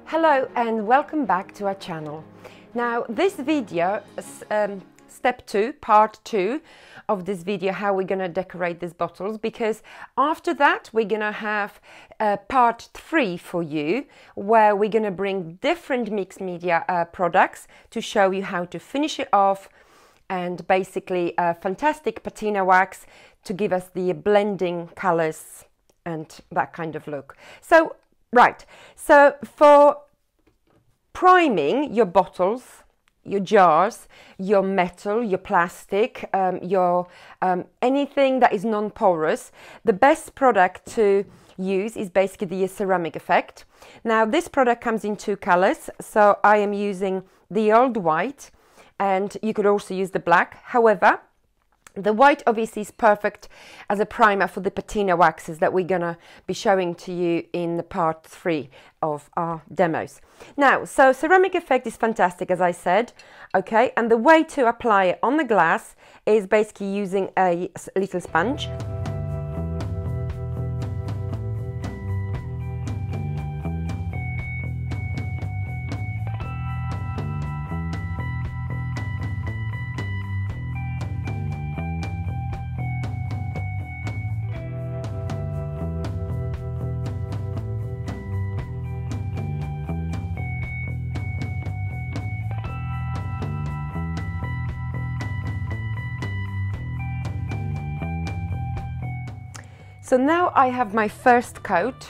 Hello and welcome back to our channel. Now this video, step 2, part 2 of this video, how we're going to decorate these bottles, because after that we're going to have part 3 for you, where we're going to bring different mixed media products to show you how to finish it off, and basically fantastic patina wax to give us the blending colors and that kind of look. So right, so for priming your bottles, your jars, your metal, your plastic, your anything that is non-porous, the best product to use is basically the ceramic effect. Now this product comes in 2 colors, so I am using the old white, and you could also use the black. However, the white obviously is perfect as a primer for the patina waxes that we're gonna be showing to you in the part 3 of our demos. Now, so ceramic effect is fantastic, as I said, okay, and the way to apply it on the glass is basically using a little sponge. So now I have my first coat,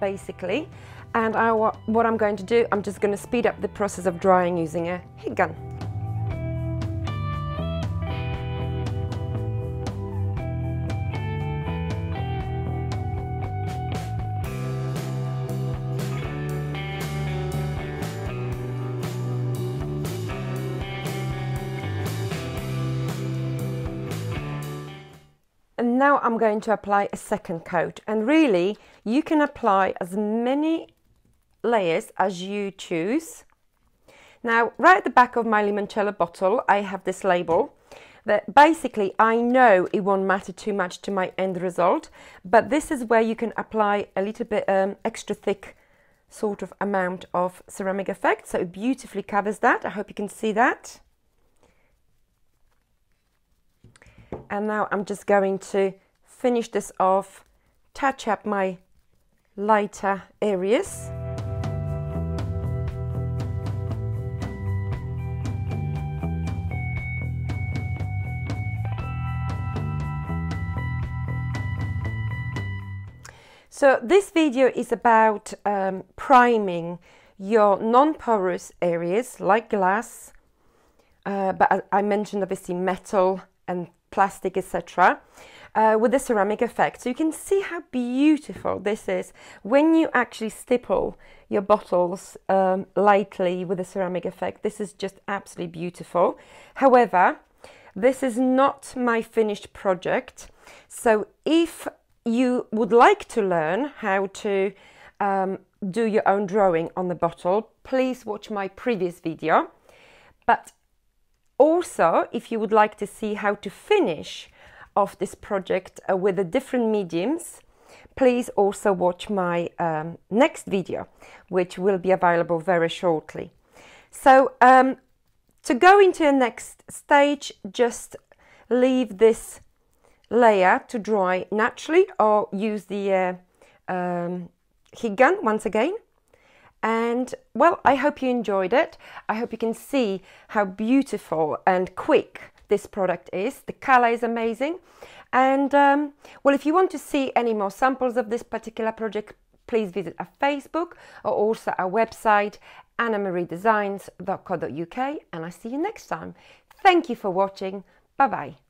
basically, and what I'm going to do, I'm just going to speed up the process of drying using a heat gun. And now I'm going to apply a second coat, and really you can apply as many layers as you choose. Now right at the back of my limoncello bottle I have this label that basically I know it won't matter too much to my end result, but this is where you can apply a little bit extra thick sort of amount of ceramic effect, so it beautifully covers that. I hope you can see that. And now I'm just going to finish this off, touch up my lighter areas. So this video is about priming your non-porous areas like glass, but I mentioned obviously metal and plastic, etc., with the ceramic effect. So you can see how beautiful this is when you actually stipple your bottles lightly with the ceramic effect. This is just absolutely beautiful. However, this is not my finished project, so if you would like to learn how to do your own drawing on the bottle, please watch my previous video. But also, if you would like to see how to finish off this project with the different mediums, please also watch my next video, which will be available very shortly. So to go into the next stage, just leave this layer to dry naturally, or use the heat gun once again. And well, I hope you enjoyed it. I hope you can see how beautiful and quick this product is. The color is amazing. And well, if you want to see any more samples of this particular project, please visit our Facebook or also our website, annamariedesigns.co.uk, and I'll see you next time. Thank you for watching. Bye bye.